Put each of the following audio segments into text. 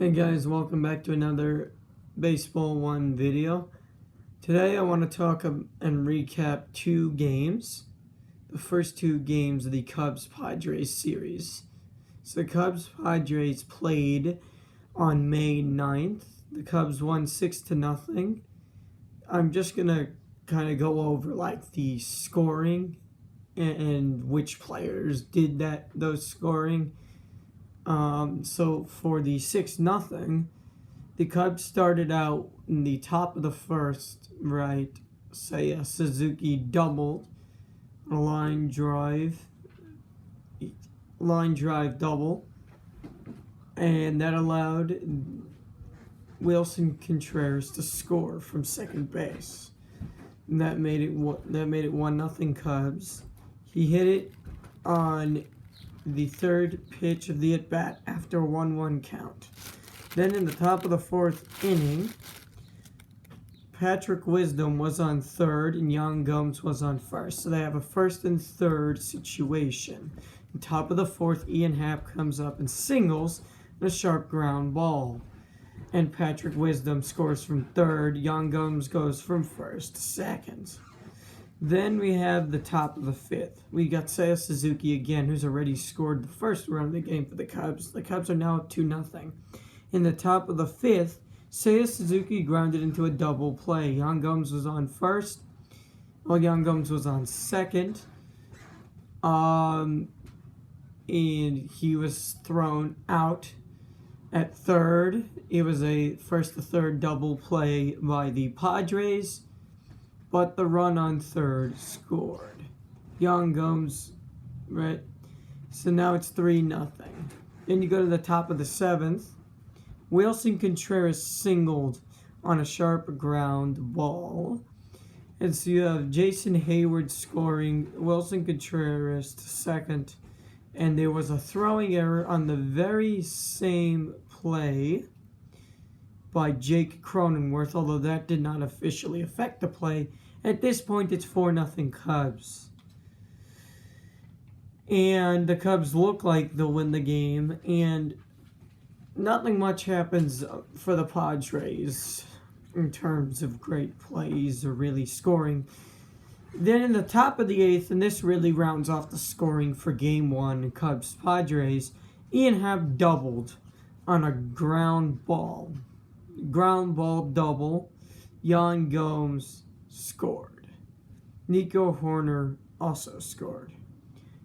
Hey guys, welcome back to another Baseball 1 video. Today I want to talk and recap two games. The first two games of the Cubs Padres series. So the Cubs Padres played on May 9th. The Cubs won 6-0. I'm just going to kind of go over like the scoring and which players did those scoring. So for the 6-0, the Cubs started out in the top of the first, right? Say Suzuki doubled, a line drive double, and that allowed Wilson Contreras to score from second base. And that made it 1-0 Cubs. He hit it on the third pitch of the at-bat after a 1-1 count. Then in the top of the fourth inning, Patrick Wisdom was on third and Young Gums was on first. So they have a first and third situation. In top of the fourth, Ian Happ comes up and singles a sharp ground ball. And Patrick Wisdom scores from third. Young Gums goes from first to second. Then we have the top of the fifth. We got Seiya Suzuki again, who's already scored the first run of the game for the Cubs. The Cubs are now up 2-0. In the top of the fifth, Seiya Suzuki grounded into a double play. Young Gums was on first. Well, Young Gums was on second. And he was thrown out at third. It was a first to third double play by the Padres. But the run on third scored. Young Gums, right? So now it's 3-0. Then you go to the top of the seventh. Wilson Contreras singled on a sharp ground ball. And so you have Jason Hayward scoring, Wilson Contreras to second. And there was a throwing error on the very same play by Jake Cronenworth, although that did not officially affect the play. At this point, it's 4-0 Cubs. And the Cubs look like they'll win the game, and nothing much happens for the Padres in terms of great plays or really scoring. Then in the top of the eighth, and this really rounds off the scoring for Game 1, Cubs Padres, Ian Happ doubled on a ground ball double. Young Gums scored. Nico Hoerner also scored.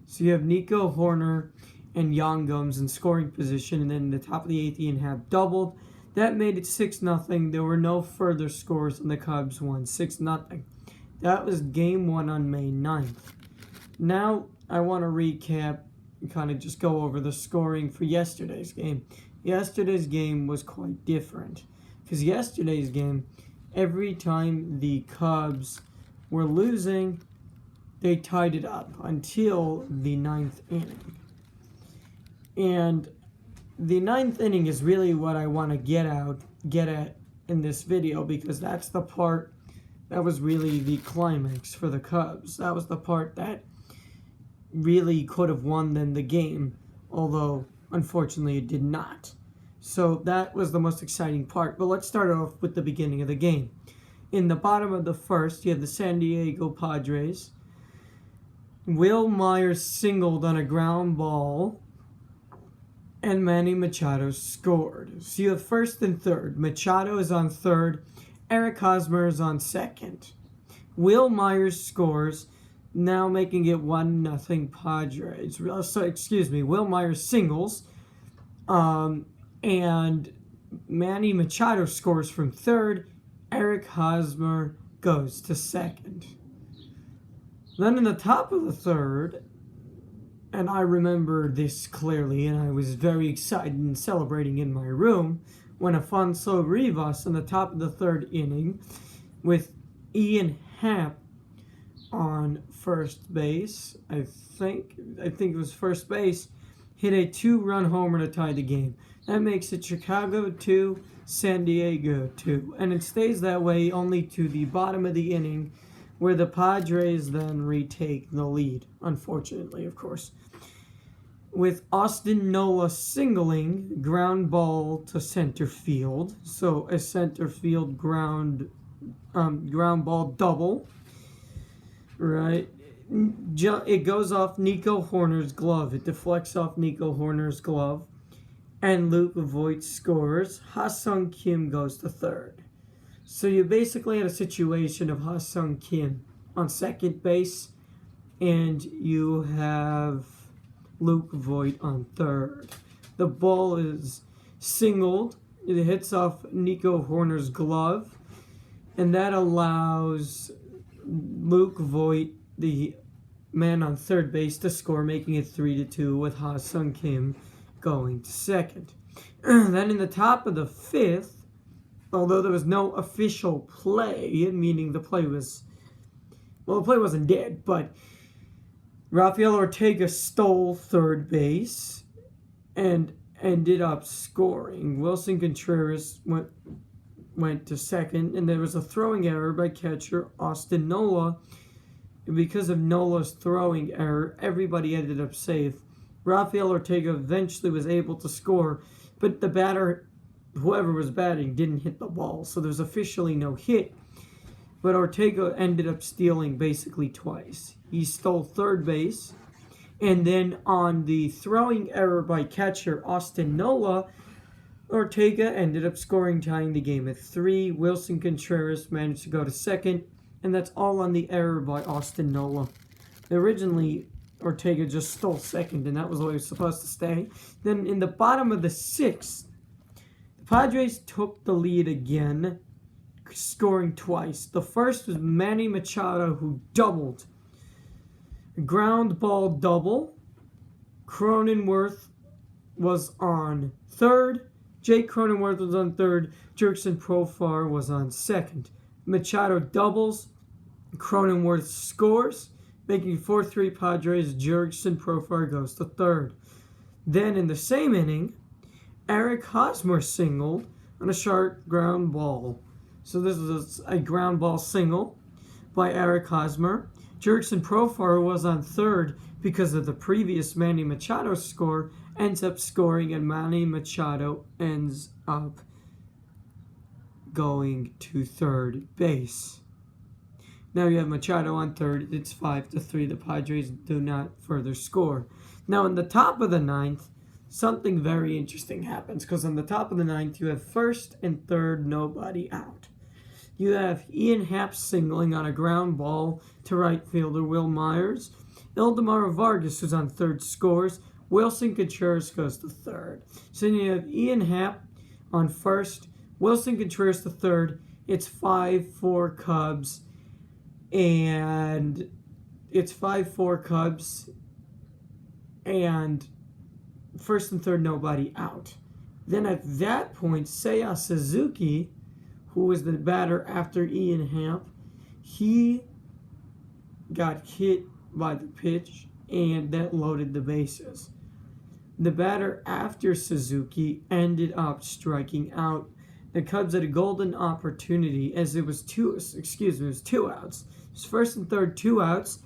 So you have Nico Hoerner and Young Gums in scoring position, and then in the top of the eighth, Ian Happ doubled. That made it 6-0. There were no further scores, and the Cubs won 6-0. That was Game 1 on May 9th. Now I want to recap and kind of just go over the scoring for yesterday's game. Yesterday's game was quite different. Because yesterday's game, every time the Cubs were losing, they tied it up until the ninth inning. And the ninth inning is really what I want to get at in this video, because that's the part that was really the climax for the Cubs. That was the part that really could have won them the game, although unfortunately it did not. So that was the most exciting part. But let's start off with the beginning of the game. In the bottom of the first, you have the San Diego Padres. Will Myers singled on a ground ball, and Manny Machado scored. So you have first and third. Machado is on third. Eric Hosmer is on second. Will Myers scores, now making it 1-0 Padres. Will Myers singles. And Manny Machado scores from third. Eric Hosmer goes to second. Then in the top of the third, and I remember this clearly, and I was very excited and celebrating in my room, when Afonso Rivas in the top of the third inning, with Ian Happ on first base, I think it was first base, hit a 2-run homer to tie the game. That makes it Chicago 2, San Diego 2. And it stays that way only to the bottom of the inning, where the Padres then retake the lead, unfortunately, of course. with Austin Nola singling, ground ball to center field. So a center field ground ball double, right? It goes off Nico Hoerner's glove. It deflects off Nico Hoerner's glove, and Luke Voigt scores. Ha-Sung Kim goes to third. So you basically had a situation of Ha-Sung Kim on second base, and you have Luke Voigt on third. The ball is singled. It hits off Nico Hoerner's glove, and that allows Luke Voigt, the man on third base, to score, making it 3-2 with Ha-Sung Kim going to second. Then in the top of the fifth, although there was no official play, meaning the play wasn't dead, but Rafael Ortega stole third base and ended up scoring. Wilson Contreras went to second, and there was a throwing error by catcher Austin Nola. And because of Nola's throwing error, everybody ended up safe. Rafael Ortega eventually was able to score, but the batter, whoever was batting, didn't hit the ball, so there's officially no hit. But Ortega ended up stealing basically twice. He stole third base, and then on the throwing error by catcher Austin Nola, Ortega ended up scoring, tying the game at 3. Wilson Contreras managed to go to second, and that's all on the error by Austin Nola. Originally, Ortega just stole second, and that was where he was supposed to stay. Then in the bottom of the sixth, the Padres took the lead again, scoring twice. The first was Manny Machado, who doubled. Ground ball double. Cronenworth was on third. Jake Cronenworth was on third. Jurickson Profar was on second. Machado doubles. Cronenworth scores, making 4-3 Padres. Jurickson Profar goes to third. Then in the same inning, Eric Hosmer singled on a sharp ground ball. So this was a ground ball single by Eric Hosmer. Jurickson Profar was on third because of the previous Manny Machado score, ends up scoring, and Manny Machado ends up going to third base. Now you have Machado on third. It's 5-3. The Padres do not further score. Now in the top of the ninth, something very interesting happens, because on the top of the ninth, you have first and third, nobody out. You have Ian Happ singling on a ground ball to right fielder Will Myers. Ildemaro Vargas, who's on third, scores. Wilson Contreras goes to third. So then you have Ian Happ on first, Wilson Contreras to third. It's 5-4 Cubs. And it's 5-4 Cubs. And first and third, nobody out. Then at that point, Seiya Suzuki, who was the batter after Ian Happ, he got hit by the pitch, and that loaded the bases. The batter after Suzuki ended up striking out. The Cubs had a golden opportunity, as it was two outs. It was first and third, 2 outs,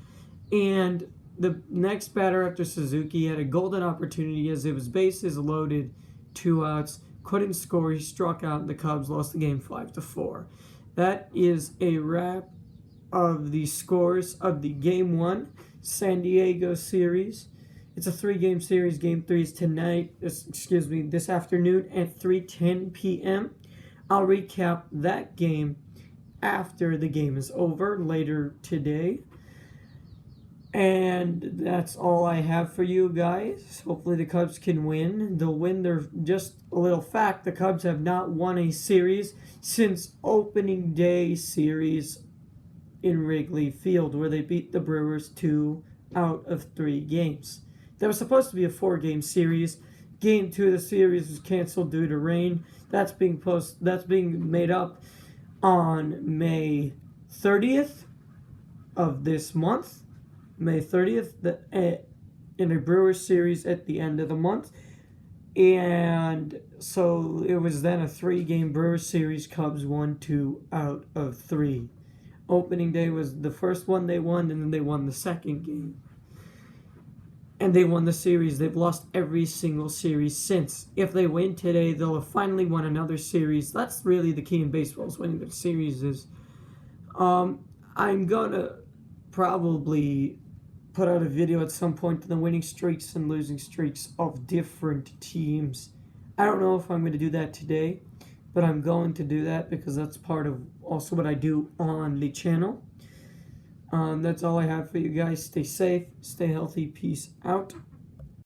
and the next batter after Suzuki had a golden opportunity, as it was bases loaded, 2 outs, couldn't score, he struck out, and the Cubs lost the game 5-4. That is a wrap of the scores of the Game 1 San Diego series. It's a 3-game series. Game 3 is this afternoon at 3:10 p.m. I'll recap that game after the game is over later today. And that's all I have for you guys. Hopefully the Cubs can win. They'll win. They're just a little fact. The Cubs have not won a series since opening day series in Wrigley Field, where they beat the Brewers 2 out of 3 games. That was supposed to be a 4-game series. Game 2 of the series was canceled due to rain. That's being made up on May 30th of this month. May 30th, in a Brewers series at the end of the month. And so it was then a 3-game Brewers series. Cubs won 2 out of 3. Opening day was the first one they won, and then they won the second game. and they won the series. They've lost every single series since. If they win today, they'll have finally won another series. That's really the key in baseball, is winning the series. I'm gonna probably put out a video at some point on the winning streaks and losing streaks of different teams. I don't know if I'm going to do that today, but I'm going to do that because that's part of also what I do on the channel. That's all I have for you guys. Stay safe, stay healthy, peace out.